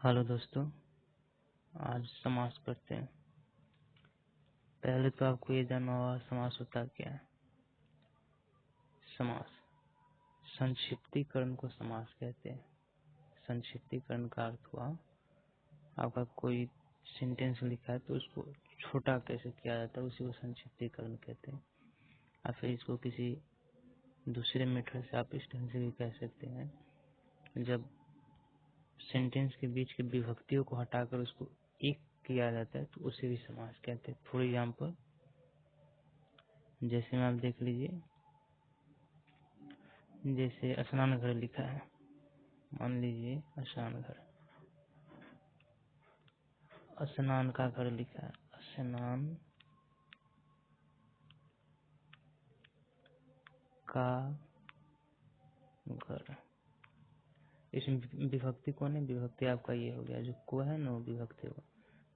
Hello दोस्तों, आज समास करते हैं। पहले तो आपको ये जानना होगा समास होता क्या है। समास संक्षिप्तीकरण को समास कहते हैं। संक्षिप्तीकरण का अर्थ हुआ आपका कोई सेंटेंस लिखा है तो उसको छोटा कैसे किया जाता है, उसी को संक्षिप्तीकरण कहते हैं। या फिर इसको किसी दूसरे मेथड से आप इस ढंग से भी कह सकते हैं, जब सेंटेंस के बीच की विभक्तियों को हटाकर उसको एक किया जाता है तो उसे भी समास कहते हैं। फॉर एग्जाम्पल, जैसे में आप देख लीजिए, जैसे स्नान घर लिखा है, मान लीजिए स्नान घर, स्नान का घर लिखा है, स्नान का घर। इसमें विभक्ति कौन है? विभक्ति आपका ये हो गया, जो को है ना, विभक्ति हो,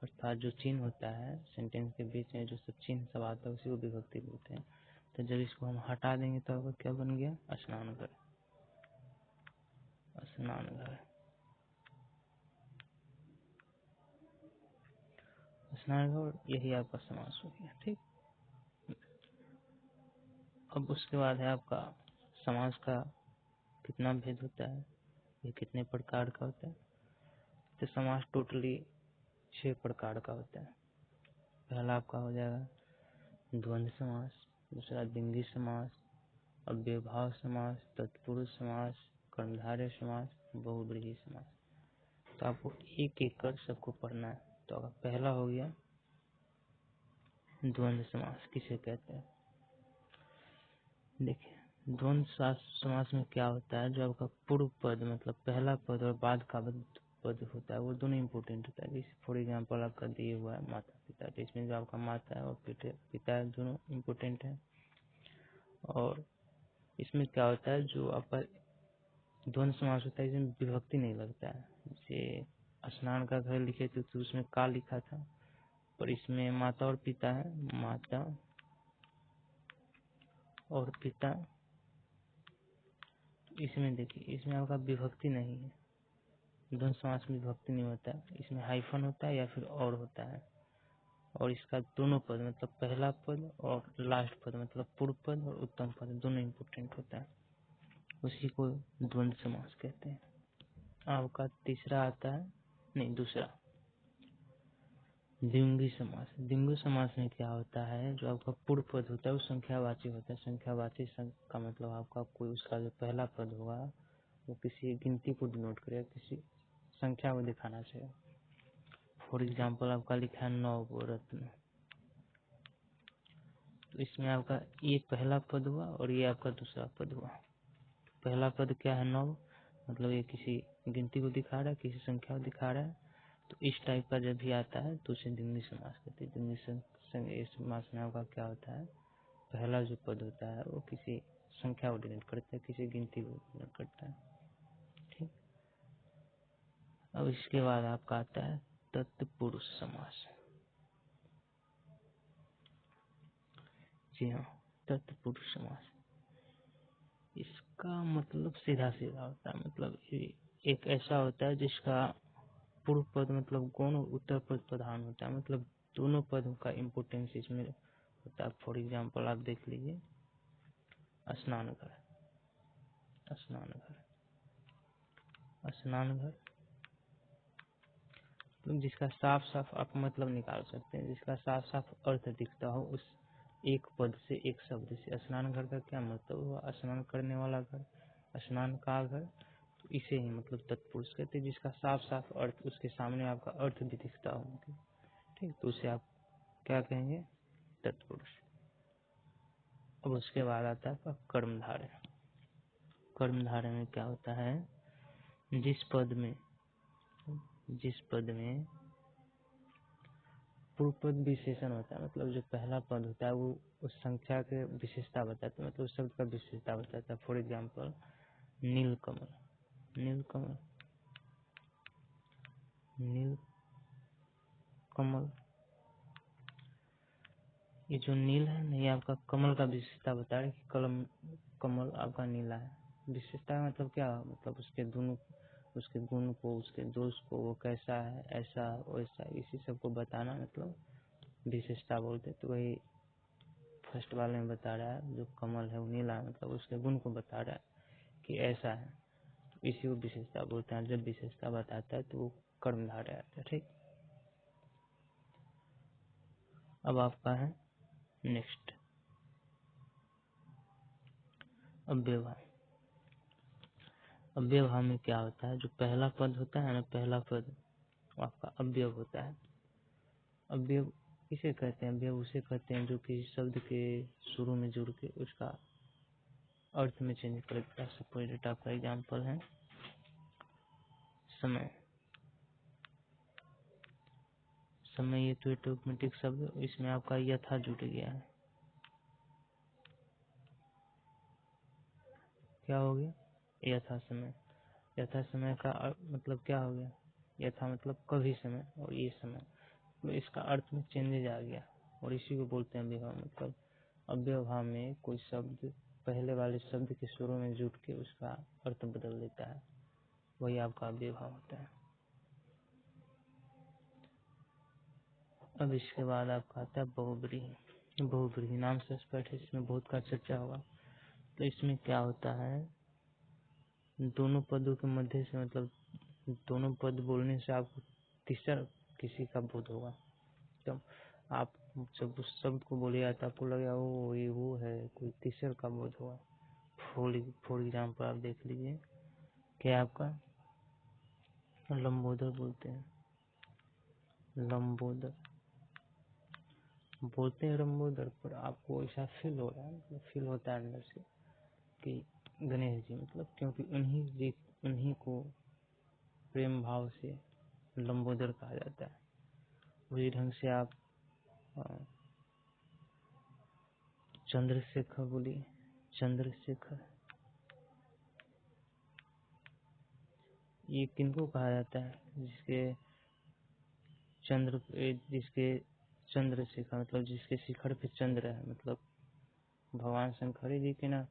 अर्थात जो चिन्ह होता है सेंटेंस के बीच में, जो सब चिन्ह सब आता है उसी को विभक्ति बोलते हैं। तो जब इसको हम हटा देंगे तो आपका क्या बन गया? स्नान घर। स्नान घर, स्नान घर, यही आपका समास हो गया। ठीक। अब उसके बाद है आपका समास का कितना भेद होता है, ये कितने प्रकार का होता है। तो समास टोटली 6 प्रकार का होता है। पहला आपका हो जाएगा द्वंद्व समास, दूसरा द्विंगी समास, अव्ययभाव समास, तत्पुरुष समास, कर्मधारय समास, बहुब्रीहि समास। तो आपको एक एक कर सबको पढ़ना है। तो अगर पहला हो गया द्वंद्व समास, किसे कहते हैं? देखिए, द्वंद्व समास में क्या होता है, जो आपका पूर्व पद मतलब पहला पद और बाद का पद होता है वो दोनों इम्पोर्टेंट होता है। जैसे फॉर एग्जाम्पल आपका दिए हुआ है माता पिता, तो इसमें जो आपका माता है और पिता है दोनों इम्पोर्टेंट है। और इसमें क्या होता है, जो आपका द्वंद्व समास होता है इसमें विभक्ति नहीं लगता है। जैसे स्नान का घर लिखे थे तो उसमें का लिखा था, पर इसमें माता और पिता है, माता और पिता। इसमें देखिए, इसमें आपका विभक्ति नहीं है। द्वंद्व समास में विभक्ति नहीं होता है, इसमें हाइफन होता है या फिर और होता है। और इसका दोनों पद मतलब पहला पद और लास्ट पद मतलब पूर्व पद और उत्तम पद दोनों इम्पोर्टेंट होता है, उसी को द्वंद्व समास कहते हैं। आपका तीसरा आता है, नहीं दूसरा, द्विंगी समास। द्विंगी समास में क्या होता है, जो आपका पूर्व पद होता है वो संख्यावाची होता है। संख्यावाची का मतलब आपका कोई उसका जो पहला पद होगा वो किसी गिनती को डिनोट करेगा, किसी संख्या को दिखाना चाहिए। फॉर एग्जाम्पल आपका लिखा है नवरत्न, तो इसमें आपका ये पहला पद हुआ और ये आपका दूसरा पद हुआ। पहला पद क्या है? नव, मतलब ये किसी गिनती को दिखा रहा है, किसी संख्या को दिखा रहा है। तो इस टाइप का जब भी आता है तो उसे द्विंगी समास कहते हैं। द्विंगी समास में आपका क्या होता है, पहला जो पद होता है वो किसी संख्या को डिनोट करता है, किसी गिनती को डिनोट करता है। ठीक। अब इसके बाद आपका आता है तत्पुरुष समास। जी हाँ, तत्पुरुष समास, इसका मतलब सीधा सीधा होता है, मतलब एक ऐसा होता है जिसका पूर्व पद मतलब गौण और उत्तर पद प्रधान होता है, मतलब दोनों पदों का इम्पोर्टेंस इसमें होता है। फॉर एग्जाम्पल आप देख लीजिए, स्नान घर, स्नान घर, स्नान घर, तो जिसका साफ साफ आप मतलब निकाल सकते हैं, जिसका साफ साफ अर्थ दिखता हो उस एक पद से, एक शब्द से। स्नान घर का क्या मतलब हुआ? स्नान करने वाला घर, स्नान का घर, तो इसे ही मतलब तत्पुरुष कहते हैं, जिसका साफ साफ अर्थ उसके सामने आपका अर्थ भी दिखता हो। ठीक, तो उसे आप क्या कहेंगे? तत्पुरुष। अब उसके बाद आता है कर्मधारय। कर्मधारय में क्या होता है, जिस पद में पूर्व पद विशेषण होता है, मतलब जो पहला पद होता है वो उस संख्या के विशेषता बताता है, मतलब उस शब्द का विशेषता बताता है। फॉर एग्जाम्पल नीलकमल, नीलकमल, नीलकमल, ये जो नील है ना, ये आपका कमल का विशेषता बता रहा है कि कमल आपका नीला है। विशेषता का मतलब क्या, मतलब उसके दोनों उसके गुण को, उसके दोष को, वो कैसा है, ऐसा वैसा, इसी सब को बताना मतलब विशेषता बोलते। तो वही फर्स्ट वाले में बता रहा है, जो कमल है वो नीला, मतलब उसके गुण को बता रहा है कि ऐसा है, तो इसी को विशेषता बोलते हैं। जब विशेषता बताता है तो वो कर्मधारय आता है। ठीक, अब आपका है नेक्स्ट अव्ययभाव। अव्ययभाव में क्या होता है, जो पहला पद होता है ना, पहला पद आपका अव्यय होता है। अव्यय किसे कहते हैं, अव्यय उसे कहते हैं जो किसी शब्द के शुरू में जुड़ के उसका अर्थ में चेंज कर देता है। सपोज आपका एग्जाम्पल है समय। समय ये तो ऑटोमेटिक शब्द, इसमें आपका यथा जुड़ गया है, क्या हो गया, यथा समय। यथा समय का मतलब क्या हो गया, यथा मतलब कभी समय, और ये समय, तो इसका अर्थ में चेंजेज आ गया, और इसी को बोलते हैं अव्ययभाव। मतलब अव्ययभाव में कोई शब्द पहले वाले शब्द के शुरू में जुट के उसका अर्थ बदल देता है, वही आपका अव्ययभाव होता है। अब इसके बाद आपका आता है बहुव्रीहि। बहुव्रीहि नाम से स्पष्ट है, इसमें बहुत का चर्चा होगा। तो इसमें क्या होता है, दोनों पदों के मध्य से, मतलब दोनों पद बोलने से आपको तीसरा किसी का बोध होगा। तो आप जब उस शब्द को बोलिए तो आपको लगेगा वो ये वो है, कोई तीसरा का बोध होगा। फॉर एग्जाम्पल आप देख लीजिए, क्या आपका लंबोदर बोलते हैं, लंबोदर बोलते हैं लंबोदर, पर आपको ऐसा फील हो रहा है, मतलब फील होता है अंदर से कि गणेश जी, मतलब क्योंकि उन्हीं को प्रेम भाव से लंबोदर कहा जाता है। उसी ढंग से आप चंद्रशेखर बोलिए, चंद्रशेखर, ये किनको कहा जाता है, जिसके चंद्रशेखर मतलब जिसके शिखर पे चंद्र है, मतलब भगवान शंकर जी के ना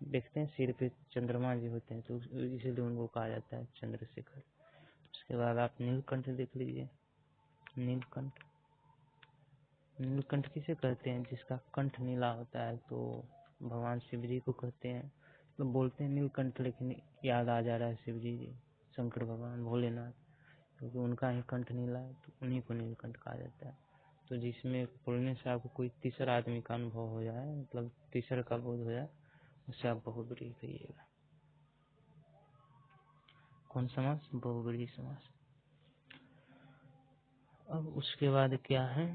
देखते हैं सिर पे चंद्रमा जी होते हैं, तो इसीलिए उनको कहा जाता है चंद्रशेखर। उसके बाद आप नीलकंठ देख लीजिए, नीलकंठ, नीलकंठ किसे कहते हैं, जिसका कंठ नीला होता है, तो भगवान शिव जी को कहते हैं। तो बोलते हैं नीलकंठ, लेकिन याद आ जा रहा है शिव जी, शंकर भगवान भोलेनाथ, क्योंकि उनका ही कंठ नीला है, तो उन्हीं को नीलकंठ कहा जाता है। तो जिसमें बोलने से आपको कोई तीसरा आदमी का अनुभव हो जाए, मतलब तीसरा का बोध हो जाए, उससे आप बहुव्रीहि कहिएगा। कौन समास, बहुव्रीहि समास। अब उसके बाद क्या है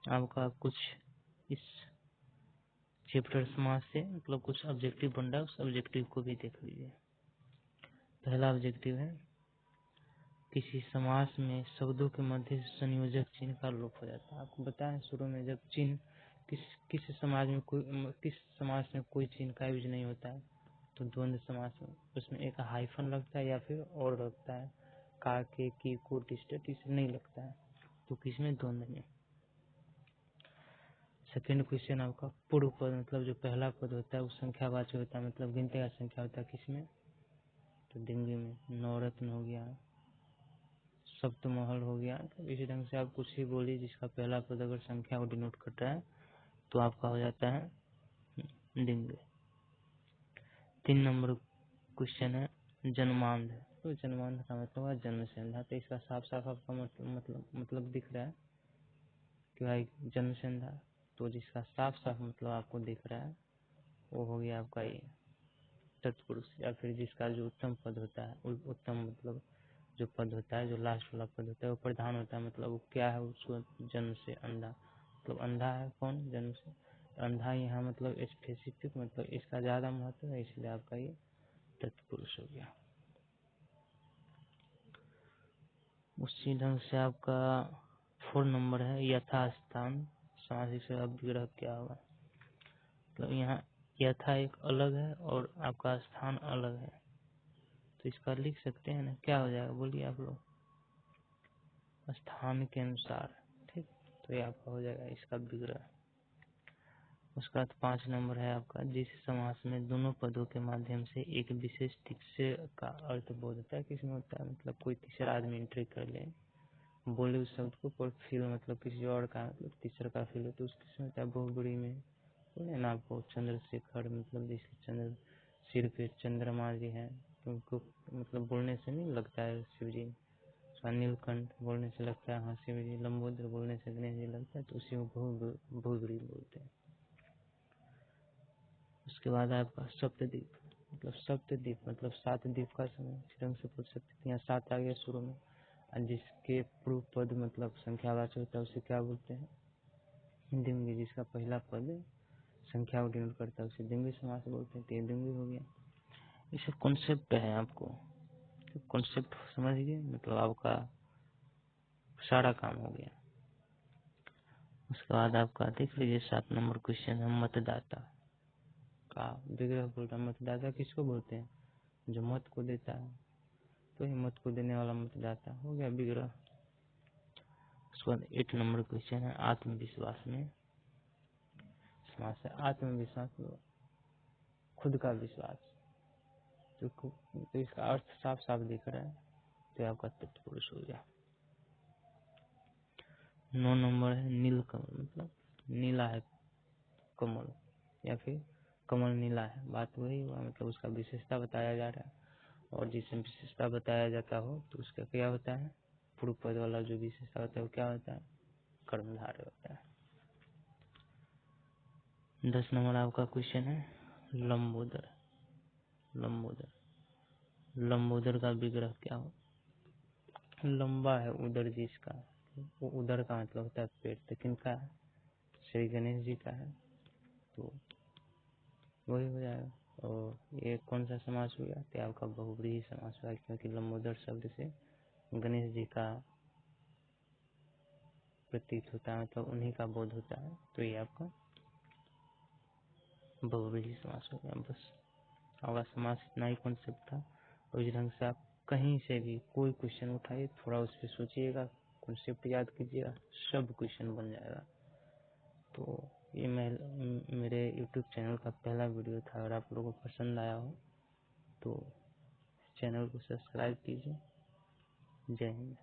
आपका, कुछ इस चैप्टर समास से मतलब कुछ ऑब्जेक्टिव बन रहा है, उस ऑब्जेक्टिव को भी देख लीजिए। पहला ऑब्जेक्टिव है, किसी समास में शब्दों के मध्य संयोजक चिन्ह का लोप हो जाता है। आपको बताया शुरू में, जब चिन्ह किस समाज में किस समास में कोई चिन्ह का यूज नहीं होता है, तो द्वंद्व समास में उसमें एक हाइफन लगता है या फिर और लगता है, का, के, की, को, डिस्टेट, इसे नहीं लगता है, तो किसमें, द्वंद्व में। सेकेंड क्वेश्चन आपका पूर्व पद, मतलब जो पहला पद होता है वो संख्यावाचक होता है, मतलब गिनते का संख्या होता है, किसमें, तो दिंगी में। नवरत्न हो गया, सप्तमहल हो गया, तो इसी ढंग से आप कुछ ही बोलिए जिसका पहला पद अगर संख्या को डिनोट कर रहा है तो आपका हो जाता है दिंग। 3 नंबर क्वेश्चन है जन्मांध। तो जन्मांध का मतलब है जन्म से अंधा, तो इसका साफ साफ आपका मतलब दिख रहा है कि भाई जन्म से अंधा। तो जिसका साफ साफ मतलब आपको दिख रहा है वो हो गया आपका ये तत्पुरुष, या फिर जिसका जो उत्तम पद होता है, उत्तम मतलब जो पद होता है, जो लास्ट वाला पद होता है वो प्रधान होता है, मतलब वो क्या है, उसको जन्म से अंधा, मतलब अंधा है कौन, जन्म से। अंधा यहाँ मतलब स्पेसिफिक, मतलब इसका ज्यादा महत्व है, इसलिए आपका ये तत्पुरुष हो गया। उसी ढंग से आपका 4 नंबर है यथास्थान सामासिक से विग्रह क्या होगा, मतलब यहाँ यथा एक अलग है और आपका स्थान अलग है, तो इसका लिख सकते हैं ना, क्या हो जाएगा बोलिए आप लोग, स्थान के अनुसार। ठीक, तो ये आपका हो जाएगा इसका विग्रह। उसके बाद 5 नंबर है आपका, जिस समास में दोनों पदों के माध्यम से एक विशेष दृश्य का अर्थ बोध होता है। किसमें होता है, मतलब कोई तीसरा आदमी एंट्री कर ले, बोले उस शब्द को, पर फील मतलब किसी और का मतलब तीसरा का फील हो, तो उस किसमें होता है, बहुब्री में। बोले ना आपको चंद्रशेखर, मतलब जैसे चंद्र सिर पे चंद्रमा जी है, तो उनको मतलब बोलने से नहीं लगता है शिव जी। नीलकंठ बोलने से लगता है हाँ शिव जी। लंबोदर बोलने से गणेश जी लगता है, तो उसी को बहुब्री बोलते हैं। उसके बाद आपका सप्तद्वीप, मतलब सप्तद्वीप मतलब 7 द्वीप का समय ढंग से पूछ सकते हैं। यहाँ 7 आ गया शुरू में, और जिसके पूर्व पद मतलब संख्यावाचक होता है उसे क्या बोलते हैं, द्विंगी। जिसका पहला पद संख्या को डिनोट करता है उसे द्विंगी समास बोलते हैं। तो ये द्विंगी हो गया। ये सब कॉन्सेप्ट है, आपको कॉन्सेप्ट समझ गए, मतलब आपका सारा काम हो गया। उसके बाद आपका देख लीजिए 7 नंबर क्वेश्चन है, मतदाता का विग्रह बोलता है। मतदाता किसको बोलते हैं, जो मत को देता है, तो ये मत को देने वाला मतदाता हो गया विग्रह। उसके बाद 8 नंबर क्वेश्चन है, आत्मविश्वास में समास है। आत्मविश्वास खुद का विश्वास, तो इसका अर्थ साफ साफ दिख रहा है, तो आपका तत्पुरुष हो गया। 9 नंबर है नीलकमल, मतलब नीला है कमल, या फिर कमल नीला है, बात वही हुआ, मतलब उसका विशेषता बताया जा रहा है। और जिसमें विशेषता बताया जाता हो तो उसका क्या होता है, पूर्व पद वाला जो विशेषता होता है वो क्या होता है, कर्मधारय होता है। 10 नंबर आपका क्वेश्चन है लंबोदर। लंबोदर लंबोदर का विग्रह क्या हो, लंबा है उदर जिसका, वो उदर का मतलब होता है पेट, तो किनका, श्री गणेश जी का है, तो वही हो जाएगा। और ये कौन सा समास हो गया, तो आपका बहुब्रीहि समास हुआ, क्योंकि लंबोदर शब्द से गणेश जी का प्रतीत होता है, मतलब उन्हीं का बोध होता है, तो ये आपका बहुब्रीहि समास हो गया। बस आपका समास इतना ही कॉन्सेप्ट था। और इस ढंग से आप कहीं से भी कोई क्वेश्चन उठाइए, थोड़ा उस पर सोचिएगा, कॉन्सेप्ट याद कीजिएगा, सब क्वेश्चन बन जाएगा। तो ये मेरे YouTube चैनल का पहला वीडियो था। अगर आप लोगों को पसंद आया हो तो चैनल को सब्सक्राइब कीजिए। जय हिंद।